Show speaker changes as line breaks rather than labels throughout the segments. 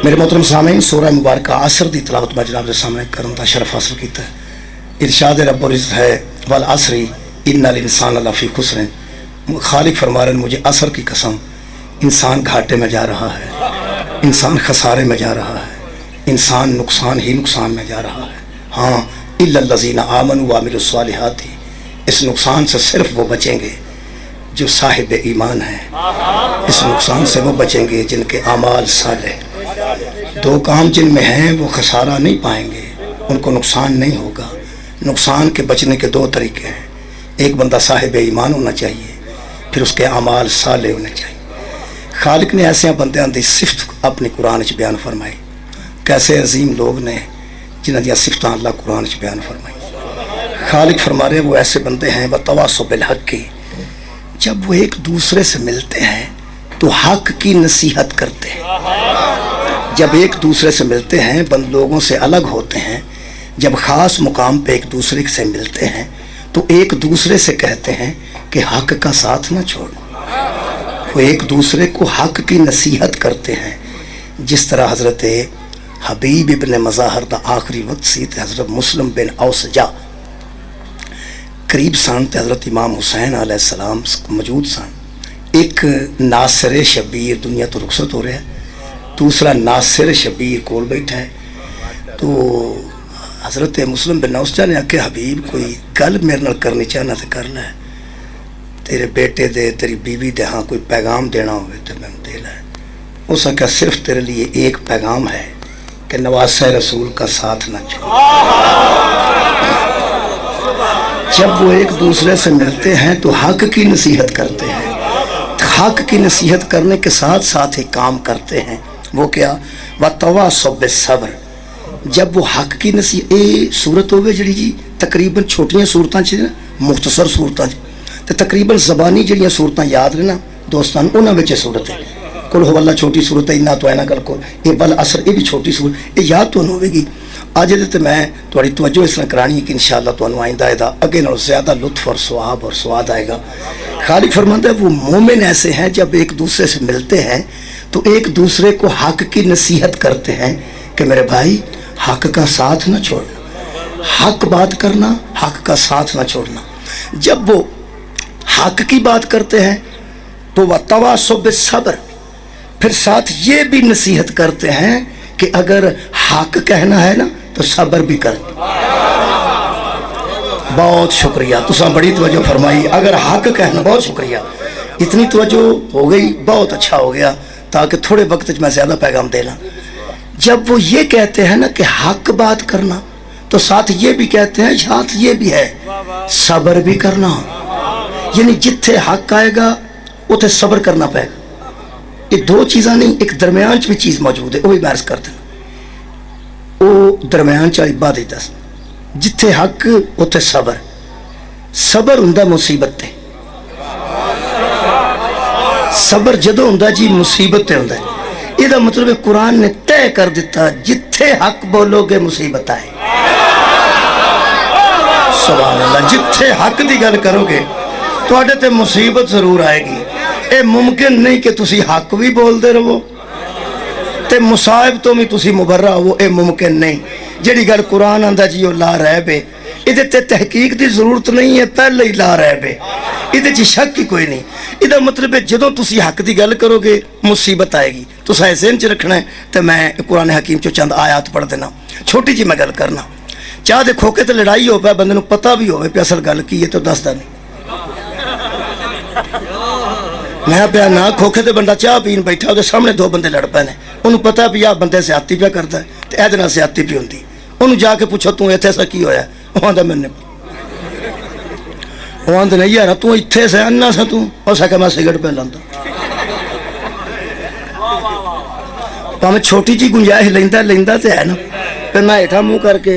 میرے محترم سامعین، سورہ مبارکہ عصر دی تلاوت میں جناب کے سامنے کرن دا شرف حاصل کیتا ہے۔ ارشاد رب العزت ہے والعصر ان الانسان لفی خسر۔ خالق فرما رہے ہیں مجھے عصر کی قسم، انسان گھاٹے میں جا رہا ہے، انسان خسارے میں جا رہا ہے، انسان نقصان ہی نقصان میں جا رہا ہے۔ ہاں الا الذین آمنوا وعملوا الصالحات، اس نقصان سے صرف وہ بچیں گے جو صاحب ایمان ہیں، اس نقصان سے وہ بچیں گے جن کے اعمال صالح۔ دو کام جن میں ہیں وہ خسارہ نہیں پائیں گے، ان کو نقصان نہیں ہوگا۔ نقصان کے بچنے کے دو طریقے ہیں، ایک بندہ صاحب ایمان ہونا چاہیے، پھر اس کے اعمال صالح ہونے چاہیے۔ خالق نے ایسے بندیاں دی صفت اپنی قرآن چ بیان فرمائی، کیسے عظیم لوگ نے جنہاں دیا صفتاں اللہ قرآن چ بیان فرمائی۔ خالق فرما رہے وہ ایسے بندے ہیں وتواصوا بالحق کی، جب وہ ایک دوسرے سے ملتے ہیں تو حق کی نصیحت کرتے ہیں۔ جب ایک دوسرے سے ملتے ہیں، بند لوگوں سے الگ ہوتے ہیں، جب خاص مقام پہ ایک دوسرے سے ملتے ہیں تو ایک دوسرے سے کہتے ہیں کہ حق کا ساتھ نہ چھوڑنا۔ وہ ایک دوسرے کو حق کی نصیحت کرتے ہیں، جس طرح حضرت حبیب ابن مظاہر دا آخری وقت سی تے حضرت مسلم بن اوسجا قریب سن تے حضرت امام حسین علیہ السلام موجود سن۔ ایک ناصر شبیر دنیا تو رخصت ہو رہا ہے، دوسرا ناصر شبیر کول بیٹھا ہے۔ تو حضرت مسلم بن اوسجا نے آکھیا حبیب کوئی گل میرے نال کرنی چاہنا تے کر لے، تیرے بیٹے دے تیری بیوی دے ہاں کوئی پیغام دینا ہوئے تو میں دے لے۔ اس نے کہا صرف تیرے لیے ایک پیغام ہے کہ نواسہ رسول کا ساتھ نہ چھوڑ۔ جب وہ ایک دوسرے سے ملتے ہیں تو حق کی نصیحت کرتے ہیں، حق کی نصیحت کرنے کے ساتھ ساتھ ہی کام کرتے ہیں۔ وہ کیا وتواصوا بالصبر۔ جب وہ حق کی نصیحت صورت ہوگی جڑی جی تقریباً چھوٹیاں صورتاں مختصر صورتاں تو تقریباً زبانی جڑیاں صورتاں یاد رہنا دوستان انہاں وچ صورت ہے۔ قل هو اللہ چھوٹی صورت ہے، انا تو اینا گل کو یہ والعصر یہ بھی چھوٹی صورت، یہ یاد تو ہوے گی۔ اج دے میں تہاڈی توجہ اس طرح کرانی ہے کہ انشاءاللہ تانوں آئندہ دا اگے نال زیادہ لطف اور ثواب اور سواد آئے گا۔ خالق فرماتا ہے وہ مومن ایسے ہیں جب ایک دوسرے سے ملتے ہیں تو ایک دوسرے کو حق کی نصیحت کرتے ہیں کہ میرے بھائی حق کا ساتھ نہ چھوڑنا، حق بات کرنا، حق کا ساتھ نہ چھوڑنا۔ جب وہ حق کی بات کرتے ہیں تو وتواصوا بالصبر، پھر ساتھ یہ بھی نصیحت کرتے ہیں کہ اگر حق کہنا ہے نا تو صبر بھی کر۔ بہت شکریہ، تساں بڑی توجہ فرمائی۔ اگر حق کہنا، بہت شکریہ، اتنی توجہ ہو گئی، بہت اچھا ہو گیا تاکہ تھوڑے وقت میں زیادہ پیغام دے لوں۔ جب وہ یہ کہتے ہیں نا کہ حق بات کرنا تو ساتھ یہ بھی کہتے ہیں، ساتھ یہ بھی ہے صبر بھی کرنا، یعنی جتھے حق آئے گا اتھے صبر کرنا پائے گا۔ یہ دو چیزاں نہیں، ایک درمیان بھی چیز موجود ہے، وہی میں عرض کر دیں۔ وہ درمیان چاہی بات ہی دس، جتھے حق اتھے صبر، صبر ہوندا مصیبت تے، صبر جدوں ہوندا جی مصیبت تے ہوندا ہے۔ یہ مطلب ہے قرآن نے طے کر دیتا جتھے حق بولو گے مصیبت آئے۔ سبحان اللہ، جتھے حق دی گل کرو گے تواڈے تے مصیبت ضرور آئے گی۔ اے ممکن نہیں کہ تسی حق بھی بول دے رہو تے مصائب تو بھی تسی مبرہ ہو، اے ممکن نہیں۔ جڑی گل قرآن آندا جی وہ لا ریب ہے، ادھے تے تحقیق دی ضرورت نہیں ہے، پہلے ہی لا ریب ہے، ادھے چ شک ہی کوئی نہیں۔ ادھا مطلب ہے جدوں تسی حق دی گل کرو گے مصیبت آئے گی، تساں ذہن چ رکھنا ہے۔ تے میں قرآن حکیم چوں چند آیات پڑھ دینا، چھوٹی جی میں گل کرنا۔ چاہ دے کھوکے تے لڑائی ہو پیا، بندے نوں پتہ بھی ہوے پیا اصل گل کی ہے تو دسدا نہیں۔ میں پیا نہ کھوکھے تے بندہ چاہ پین بیٹھا، وہ سامنے دو بندے لڑ پے نے، انہوں پتہ بھی آ بندے زیادتی پیا کرتا ہے تے اے دے نال زیادتی پی ہوندی، انہوں جا کے پوچھو تو ایتھے سا کی ہویا، وہ آندا میں نے، وہ آندا نہیں یار تو ایتھے سے انا سا تو، اس کہ میں سگرٹ پہ لاندا۔ پاویں چھوٹی جی گنجائش لیندا تے ہے نا، پھر میں ہیٹھا منہ کر کے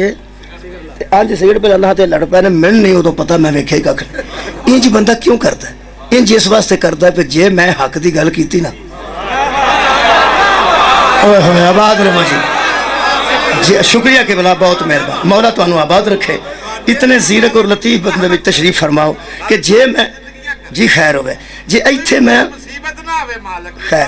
انج سگرٹ پہ لانا تے لڑ پے نے، من نہیں ادوں پتہ میں ویکھے ککھ نہیں۔ انج بندہ کیوں کرتا ہے؟ انج اس واسطے کرتا ہے پہ جے میں حق دی گل کیتی نا، اوہ ہوئے آباد رہو جی، شکریہ کہ بلا بہت مہربان، مولا تو انہوں آباد رکھے۔ اتنے زیرک اور لطیف بندے میں تشریف فرماؤ کہ جے میں جی خیر ہوئے جے ایتھے میں خیر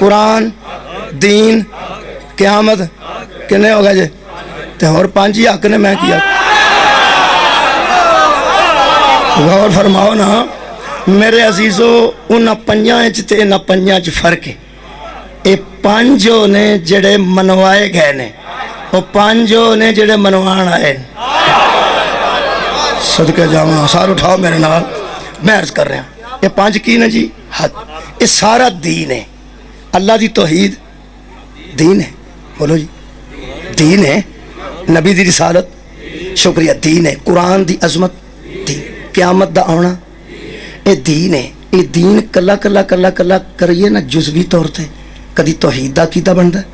قرآن دین قیامت کنے ہو گئے جے تے اور 5 ہی حق نے میں کیا غور فرماؤ نا میرے عزیزو انہاں 5 تے انہاں 5 فرق ہے اے 5 نے جڑے منوائے گئے نے وہ 5 نے جڑے منوان آئے صدقہ جاواں سار اٹھاؤ میرے نال میں عرض کر رہا ہوں یہ 5 کی نا جی حق یہ سارا دین ہے اللہ دی توحید دین ہے بولو جی دین ہے نبی دی رسالت شکریہ دین ہے قرآن دی عظمت دین قیامت دا آنا یہ دین ہے یہ دین کلا کریے نا جزوی طور تے کدی توحید دا عقیدہ بنتا ہے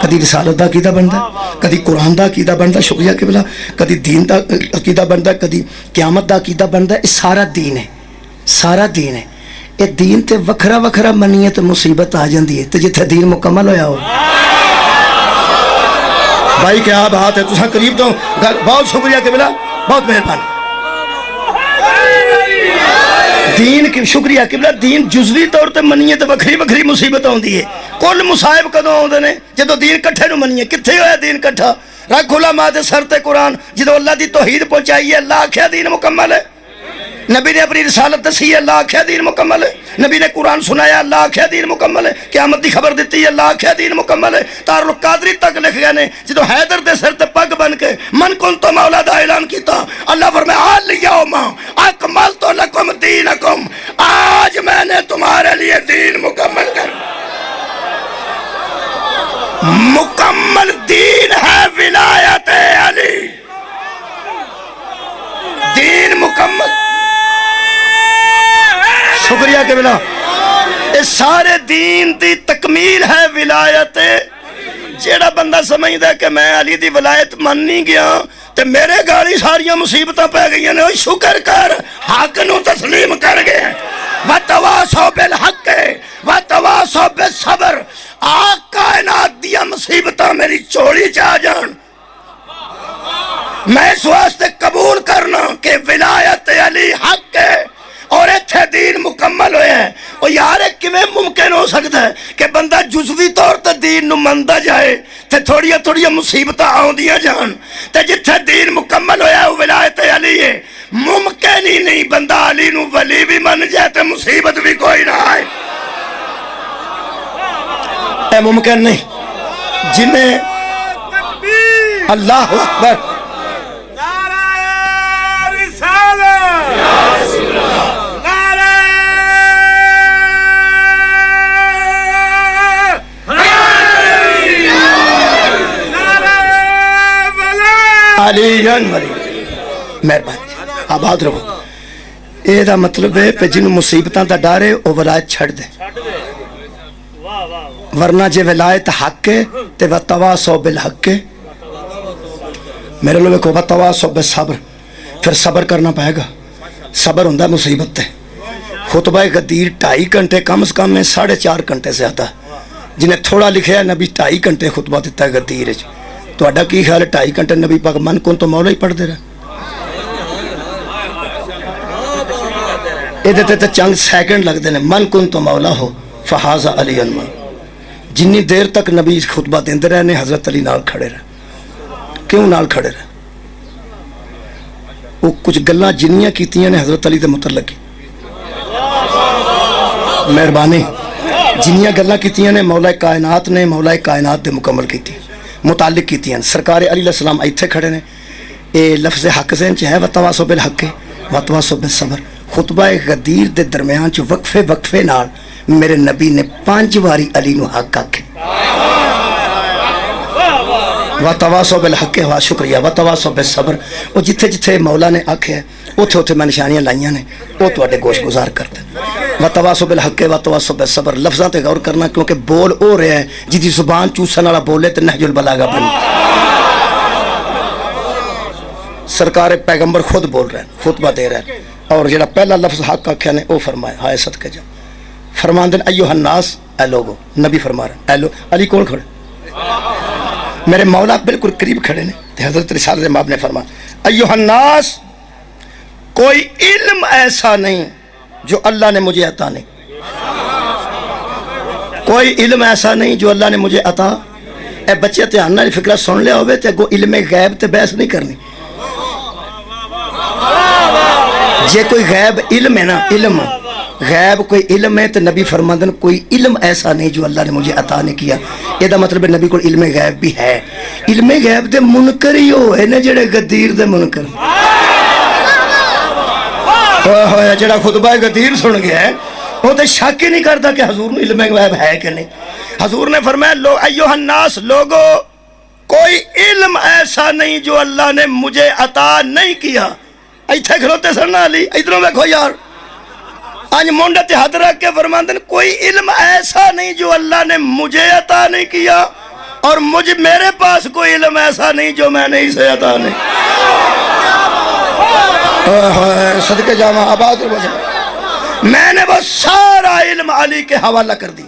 کدی رسالت دا عقیدہ بنتا ہے کدی قرآن دا عقیدہ بنتا ہے شکریہ قبلہ کدی دین دا عقیدہ بنتا ہے کدی قیامت دا عقیدہ بنتا ہے یہ سارا دین ہے سارا دین ہے یہ دین تے وکھرا منیے تو مصیبت آ جاندی ہے تے جتھے دین مکمل ہویا ہو بھائی کیا بات ہے تساں قریب تو بہت شکریہ قبلہ بہت مہربانی دین کی شکریہ قبلہ دین جزوی طور تے منیے تے وکھری مصیبت ہوندی ہے کل مصائب کدوں ہوندے نے جدو دین کٹھے نو منیے کتھے ہویا دین کٹھا رکھ علماء دے سر تے قرآن جدو اللہ دی توحید پہنچائی ہے اللہ آکھیا دین مکمل ہے نبی نے اپنی رسالت دسی ہے اللہ آکھیا دین مکمل ہے نبی نے قرآن سنایا اللہ آکھیا دین مکمل ہے قیامت دی خبر دیتی ہے اللہ آکھیا دین مکمل ہے تار القادری تک لکھ گئے نے جدو حیدر دے سر تے پگ بن کے من کنتو مولا دا اعلان کیتا اللہ فرمایا الیوم اکملت لکم دینکم آج میں نے تمہارے لیے دین مکمل کر مکمل دین ہے ولایت علی دین مکمل شکریہ کے بلا اس سارے دین دی تکمیل ہے ولایت جیڑا بندہ سمجھدا کہ میں علی دی ولایت من نہیں گیا تے میرے گاڑی ساریاں مصیبتاں پہ گئی نے شکر کر حق نو تسلیم کر گئے وتواصوا بالحق وتواصوا بالصبر کائنات دیا مصیبتاں میری چوڑی چاہ جان میں اس واسطے قبول کرنا کہ ولایت علی حق ہے اور ایتھے دین مکمل ہوئے ہیں اور یار کیویں ممکن ہو سکتا ہے کہ بندہ جزوی طور تے دین نو مندا جائے تے تھوڑیاں مصیبتاں آوندیاں جان تے جتھے دین مکمل ہویا ہے وہ ولایت علی ہے ممکن ہی نہیں بندہ علی نو ولی بھی من جائے تے مصیبت بھی کوئی نہ آئے اے ممکن نہیں جنہیں اللہ اکبر مہربانی آباد رہو یہ دا مطلب ہے کہ جنہوں مصیبتاں دا ڈر ہے وہ ولایت چھڑ دے ورنہ جے ولایت حق ہے تے وتواصوا بالحق ہے میرے لوگوں کو وتواصوا بالصبر پھر صبر کرنا پائے گا صبر ہوندہ مصیبت تے خطبہ غدیر 2.5 گھنٹے کم از کم میں 4.5 گھنٹے سے آتا جنہیں تھوڑا لکھے ہے نبی 2.5 گھنٹے خطبہ دیتا ہے غدیر تو اڈا کی خیال ہے 2.5 گھنٹے نبی پاک من کن تو مولا ہی پڑھ دے رہا یہ دیتے تھے چند سیکنڈ لگ دینے من کن تو مولا ہو فحاظ علی انمان جنی دیر تک نبی خطبہ دیندے رہے نے حضرت علی نال کھڑے رہے کیوں نال کھڑے رہے وہ کچھ گلاں جنیاں کیتیاں نے حضرت علی دے متعلق مہربانی جنیاں گلاں کیتیاں نے مولا کائنات دے مکمل کیتی متعلق کیتیاں سرکار علی علیہ السلام ایتھے کھڑے نے اے لفظ حق ذہن چ ہے وتواصوا بالحق وتواصوا بالصبر خطبہ غدیر دے درمیان چ وقفے نال میرے نبی نے 5 واری علی نو حق آکھے وتواصوا بالحق وا شکریہ وتواصوا بالصبر او جتھے مولا نے آکھے اوتھے میں نشانیاں لائیاں نے او تواڈے گوش گزار کرتے وتواصوا بالحق وتواصوا بالصبر لفظاں تے غور کرنا کیونکہ بول او رہا ہے جدی زبان چوسن والا بولے تے نہج البلاغہ بن سرکار پیغمبر خود بول رہے ہیں خطبہ دے رہے ہیں اور جڑا پہلا لفظ حق آکھیا نے او فرمایا ہائے صدقے جا فرماندن ایوہ الناس اے لوگو نبی فرما رہے ہیں علی کول کھڑے میرے مولا بالکل قریب کھڑے نے حضرت رسالت امام نے فرمایا ایوہ الناس کوئی علم ایسا نہیں جو اللہ نے مجھے عطا نہیں کوئی علم ایسا نہیں جو اللہ نے مجھے عطا. اے بچے دھیان نال فکرہ سن لیا ہوئے تے اگوں علم غیب تے بحث نہیں کرنی. جے کوئی غیب علم ہے نا، علم غیب کوئی علم ہے تو نبی فرماندن کوئی علم ایسا نہیں جو اللہ نے مجھے عطا نہیں کیا. یہ دا مطلب ہے نبی کو علم غیب بھی ہے. علم غیب دے منکر ہی ہوئے نے جڑے غدیر دے منکر. ہویا جڑا خطبہ غدیر سن گیا ہے وہ تو شک ہی نہیں کرتا کہ حضور نے علم غیب ہے کہ نہیں. حضور نے فرمایا لو ایوہ الناس، لوگو کوئی علم ایسا نہیں جو اللہ نے مجھے عطا نہیں کیا. ایتھے کھلوتے سرنا علی ادھروں دیکھو یار، آج مونڈے تے ہاتھ رکھ کے فرماندن کوئی علم ایسا نہیں جو اللہ نے مجھے عطا نہیں کیا، اور میرے پاس کوئی علم ایسا نہیں جو میں نے اسے عطا نہیں. صدقے جامع آباد میں نے وہ سارا علم علی کے حوالہ کر دی.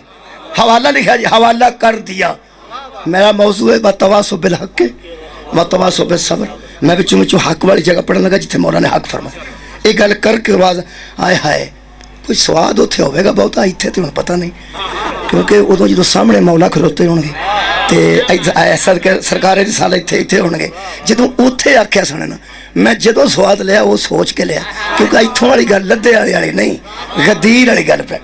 حوالہ لکھا جی، حوالہ کر دیا. میرا موضوع ہے وَتَوَاصَوْا بِالْحَقِّ وَتَوَاصَوْا بِالصَّبْرِ. میں بچوں حق والی جگہ پڑھنے لگا جتنے مولا نے حق فرمایا. ایک گل کر کے آواز آئے ہائے کوئی سواد اتنے ہوئے گا بہت اتنے تو پتہ نہیں، کیونکہ ادو جدو سامنے مولا کھلوتے ہون گے تو سرکار رسالہ اتنے ہون گے. جدو اتنے آخیا سنے نا میں جدو سواد لیا وہ سوچ کے لیا، کیونکہ اتوں والی گل لدے والی نہیں، غدیر والی گل پہ.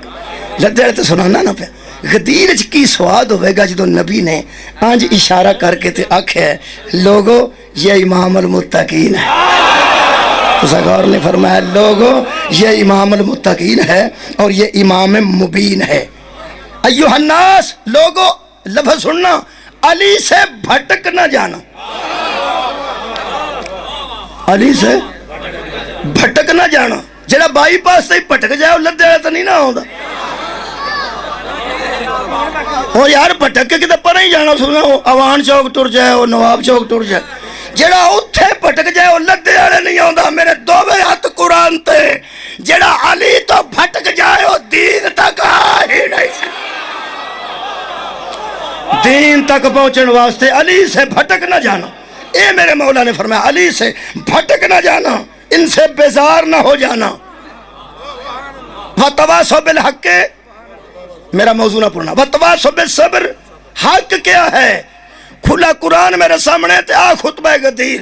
لدے والے تو سنانا نہ پیا. غدیر کی سواد ہوئے گا جدو نبی نے آج اشارہ کر کے آخیا ہے لوگو یہ امام المتقین ہے. غور نے فرمایا لوگو یہ امام المتقین ہے اور یہ امام مبین ہے. ایوہ الناس، لوگو لفظ سننا، علی سے بھٹک نہ جانا. علی سے بھٹک نہ جانا. جڑا بائی پاس سے بھٹک جائے وہ لدے تو نہیں نہ ہوتا. وہ یار بھٹک کے کتے پر ہی جانا سننا، وہ اوان چوک ٹر جائے، وہ نواب چوک ٹر جائے. جڑا اتھے بھٹک جائے وہ لدے والے نہیں ہوتا. میرے دوویں ہاتھ قرآن تے. جڑا علی تو بھٹک جائے وہ دین تک آ ہی نہیں. دین تک پہنچن واسطے علی سے بھٹک نہ جانا. اے میرے مولا نے فرمایا علی سے بھٹک نہ جانا، ان سے بیزار نہ ہو جانا. وَتَوَاصَوْا بِالْحَقِّ، میرا موضوع نہ پڑھنا. وَتَوَاصَوْا بِالصَّبْرِ، حق کیا ہے؟ کھلا قرآن میرے سامنے تے آ خطبہ غدیر.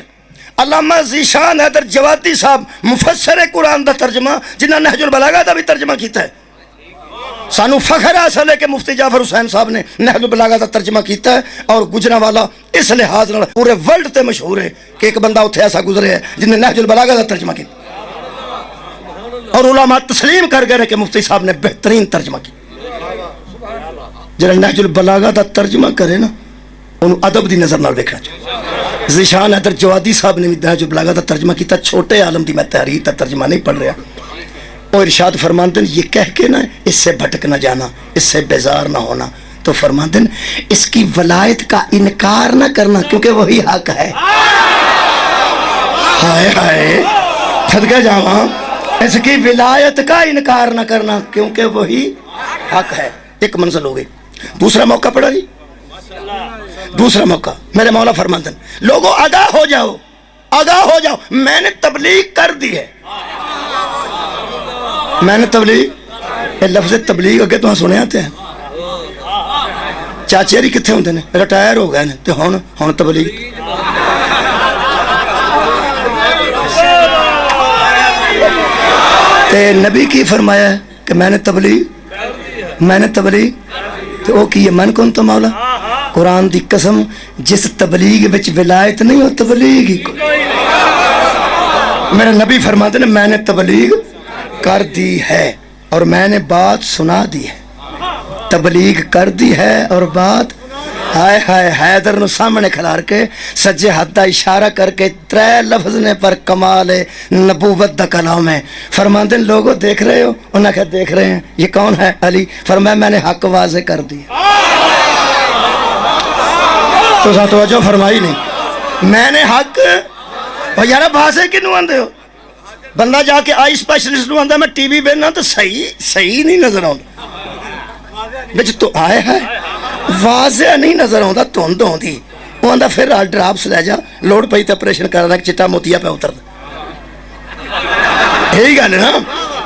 علامہ ذیشان حیدر جوادی صاحب مفسر قرآن دا ترجمہ جنہاں نہج البلاغہ دا بھی ترجمہ کیتا ہے. سانو فخر حاصل ہے کہ مفتی جعفر حسین صاحب نے نہج البلاغہ دا ترجمہ کیتا ہے، اور گجرانوالا اس لحاظ نال پورے ورلڈ تے مشہور ہے کہ ایک بندہ اتھے ایسا گزرے ہے جن نے نہج البلاغہ دا ترجمہ کیا، اور علماء تسلیم کر گئے کہ مفتی صاحب نے بہترین ترجمہ کیا. جنہاں نہج البلاغہ دا ترجمہ کرے نا انہوں ادب دی نظر نال دیکھنا چاہیے. ذیشان حیدر جوادی صاحب نے نہج البلاغہ دا ترجمہ کیتا. چھوٹے عالم دی میں تحریر تا ترجمہ نہیں پڑھ رہا. اور ارشاد فرماندن یہ کہہ کے نا اس سے بھٹک نہ جانا، اس سے بیزار نہ ہونا، تو فرماندن اس کی ولایت کا انکار نہ کرنا کیونکہ وہی حق ہے. ہائے ہائے صدقہ جاواں، اس کی ولایت کا انکار نہ کرنا کیونکہ وہی حق ہے. ایک منزل ہو گئی. دوسرا موقع پڑا جی، دوسرا موقع میرے مولا فرماندن لوگوں آگاہ ہو جاؤ، آگاہ ہو جاؤ، میں نے تبلیغ کر دی ہے. میں نے تبلیغ، یہ لفظ تبلیغ اگے تو سنے آتے ہیں. چاچے ہری کتنے ہوندے نے ریٹائر ہو گئے تو ہن تبلیغ. تے نبی کی فرمایا ہے کہ میں نے تبلیغ تو وہ کی من کون تو مولا. قرآن دی قسم جس تبلیغ وچ ولایت نہیں ہو تبلیغ ہی. میرے نبی فرماتے ہیں میں نے تبلیغ کر دی ہے اور میں نے بات سنا دی ہے. تبلیغ کر دی ہے اور بات، ہائے ہائے حیدر نو سامنے کھلار کے سجے ہاتھ دا اشارہ کر کے 3 لفظ نے پر کمال نبوت دا کلام ہے. فرماندے لوگوں دیکھ رہے ہو؟ انہوں نے کہا دیکھ رہے ہیں. یہ کون ہے؟ علی. فرمایا میں نے حق واضح کر دی. تو ساتھ توجہ فرمائی نہیں. میں نے حق اور یارہ واضح کنوں آندے ہو؟ بندہ جا کے آئی اسپیشلسٹ نو آندہ میں ٹی وی بیننا تو صحیح نہیں نظر آندہ. بچ تو آئے ہے واضح نہیں نظر آتا، دھند آتی. وہ آتا پھر ڈراپس لے جا، لوڑ پئی تے آپریشن کرنا چٹا موتیا پہ اتر. یہی گل ہے نا.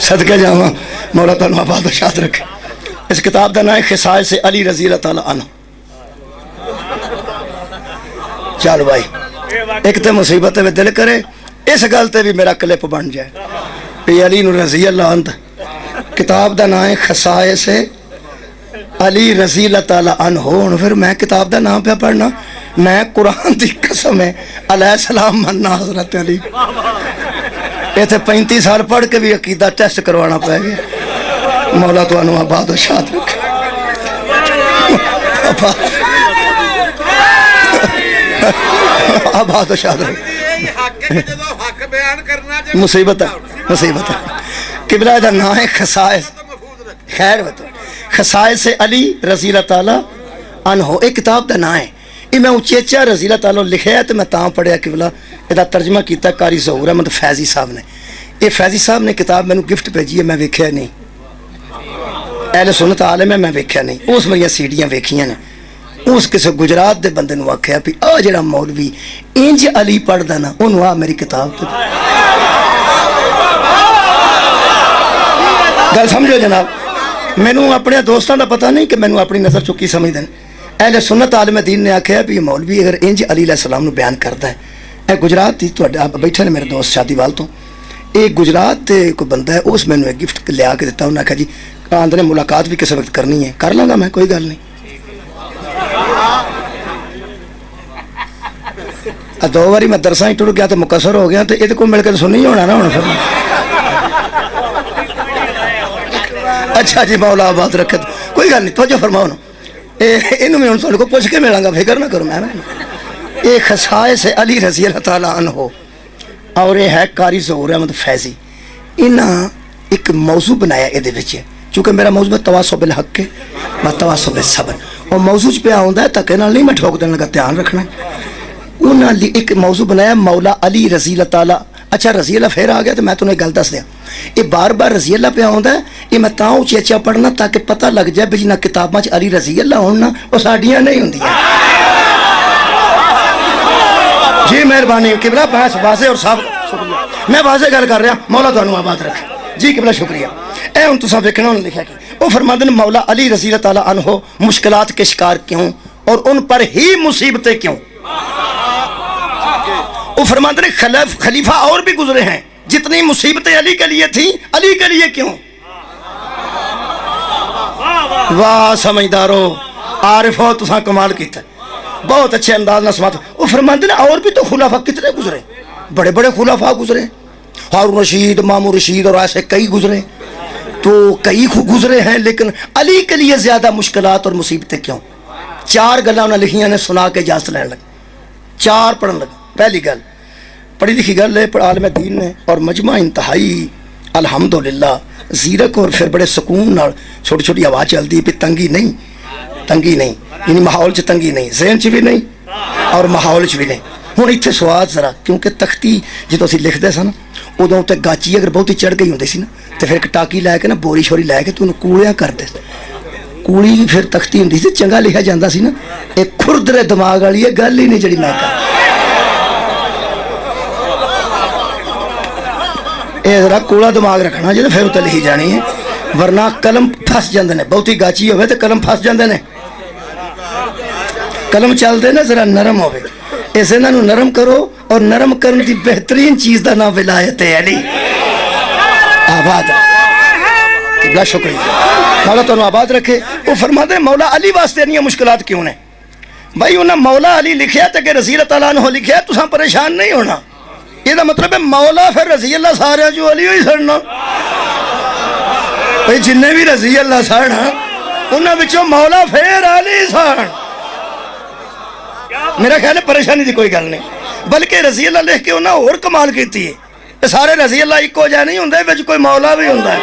صدقے جاواں مولا تانوں آباد و شاد رکھے۔ اس کتاب کا نام ہے خصائص علی رضی اللہ تعالیٰ عنہ۔ چل بھائی ایک تے مصیبت میں دل کرے اس گل تے بھی میرا کلپ بن جائے پی علی نو رضی اللہ عنہ۔ کتاب دا نام ہے خصائص علی رضی اللہ تعالیٰ عنہ۔ ہن پھر میں کتاب دا نام پہ پڑھنا، میں قرآن دی قسم ہے علیہ السلام مننا حضرت علی۔ یہ تے 35 سال پڑھ کے بھی عقیدہ ٹیسٹ کروانا پڑے گا۔ مولا تو انو آباد و شاد رکھے۔ آباد و شاد رکھے۔ مصیبت ہے، مصیبت ہے۔ قبلہ دا نام ہے خصائص، خیر بتا خصائص علی رضی اللہ تعالیٰ عنہ۔ ایک کتاب دا نام ہے، یہ میں اچیچا رضی اللہ تعالیٰ لکھے ہے تو میں تاں پڑھیا قبلہ یہ ترجمہ کیتا قاری ظہور احمد فیضی صاحب نے۔ یہ فیضی صاحب نے کتاب میں گفٹ بھیجی ہے، میں ویکھیا نہیں، اہل سنت عالم ہے، میں ویکھیا نہیں۔ اس میری سیڈیاں ویکھیاں نے، اس کسی گجرات دے بندے نو آکھیا بھی آ جڑا مولوی انج علی پڑھدا نا اونوں آ میری کتاب تے گل سمجھو جناب۔ مینوں اپنے دوستاں دا پتہ نہیں کہ مینوں اپنی نظر چکی سمجھدے ہیں۔ اہل سنت عالم دین نے آکھیا بھی مولوی اگر انج علی علیہ السلام نو بیان کردا ہے، اے گجرات دی تواڈے آپ بیٹھے نے میرے دوست شادی وال تو، ایک گجرات دے کوئی بندہ ہے، اس مینوں ایک گفٹ لیا کے دیتا، انہاں کہا جی آندے نے ملاقات بھی کس وقت کرنی ہے، کر لاں گا میں، کوئی گل نہیں۔ 2 باری میں درساں ہی ٹر گیا تو مقصر ہو گیا، تو یہ کو مل کے سنی ہونا نا ہوں پھر۔ اچھا جی مولا آباد رکھے، کوئی گل نہیں، توجہ فرماؤ نا، یہ میں ہوں کو پوچھ کے ملاں گا، فکر نہ کروں میں۔ یہ خصائص علی رضی اللہ تعالیٰ عنہ اور یہ ہے قاری ظہور احمد فیضی۔ انہاں ایک موضوع بنایا یہ، چونکہ میرا موضوع ہے تواصل بالحق و تواصل بالصبر، اور موضوع پہ آؤں ہے تک نہیں میں ٹھوک دینے کا دھیان رکھنا ہے۔ انہوں نے ایک موضوع بنایا مولا علی رضی اللہ تعالیٰ۔ اچھا رضی اللہ پھر آ گیا تو میں تمہیں ایک گل دس دیا، یہ بار بار رضی اللہ پہ آؤں ہے، یہ میں تاں اچھی اچھا پڑھنا تاکہ پتہ لگ جائے بھی جنہ کتاباں علی رضی اللہ ہونا وہ ساڈیاں نہیں ہوں۔ جی مہربانی قبلہ، بحث واضح اور صاف، شکریہ، میں واضح گل کر رہا، مولا تانوں آباد رکھے۔ جی قبلہ شکریہ۔ اے ہن تساں ویکھنا انہوں نے لکھا کہ وہ فرماتے ہیں مولا علی رضی اللہ تعالیٰ عنہ مشکلات کے شکار کیوں اور ان پر ہی مصیبتیں کیوں؟ وہ فرماتے ہیں خلیفہ اور بھی گزرے ہیں، جتنی مصیبتیں علی کے لیے تھیں علی کے لیے کیوں؟ واہ سمجھدارو، عارفو، تساں کمال کیتا ہے، بہت اچھے انداز نہ سماتا۔ وہ فرماتے ہیں اور بھی تو خلافہ کتنے گزرے، بڑے بڑے خلافہ گزرے، ہارون رشید، مامون رشید اور ایسے کئی گزرے، تو کئی گزرے ہیں، لیکن علی کے لیے زیادہ مشکلات اور مصیبتیں کیوں؟ 4 گلاں انہاں لکھیاں نے، سنا کے اجازت لین لگ 4 پڑھن لگا۔ پہلی گل پڑھی لکھی گل ہے عالم دین نے، اور مجمع انتہائی الحمدللہ زیرک، اور پھر بڑے سکون نال چھوٹی چھوٹی آواز چلتی پہ، تنگی نہیں، تنگی نہیں، یعنی ماحول چ تنگی نہیں، ذہن چ بھی نہیں اور ماحول چ بھی نہیں۔ ہوں اتنے سواد ذرا، کیونکہ تختی جدو اسی لکھتے سن ادو تے گاچی اگر بہت ہی چڑھ گئی ہوتی سی نا، تو پھر ایک ٹاکی لے کے نا بوری شوری لے کے تو انہوں کوڑیاں کرتے، کوڑی بھی پھر تختی ہوتی سی، چنگا لکھا جاتا سی نا۔ ایک کھردرے دماغ والی ہے گل ہی نہیں جڑی میں کر، یہ ذرا کوڑا دماغ رکھنا جی، پھر اتنے لکھی جانی ہے، ورنہ قلم پھس جاندے نے، بہتی گاچی ہوئے تو قلم پھس جاندے نے۔ قلم چلتے نا ذرا نرم ہوئے، اسے انہوں نرم کرو، اور نرم کرنے کی بہترین چیز کا نام ولایت علی۔ آباد قبلہ شکریہ، مولا تانوں آباد رکھے۔ وہ فرماتے ہیں مولا علی واسطے نہیں مشکلات کیوں نے؟ بھائی انہاں مولا علی لکھیا تے کہ رضی اللہ تعالیٰ عنہ لکھیا، تساں پریشان نہیں ہونا۔ یہ دا مطلب ہے مولا پھر رضی اللہ سارے جو علی ہوئی سڑنا، بھائی جنہیں بھی رضی اللہ سڑنا انہاں بچوں مولا پھر علی سڑ۔ میرا خیال ہے پریشانی دی کوئی گل نہیں، بلکہ رضی اللہ لکھ کے انہاں اور کمال کیتی ہے، سارے رضی اللہ ایک ہو جائے نہیں ہوندے، وچ کوئی مولا بھی ہوندا ہے۔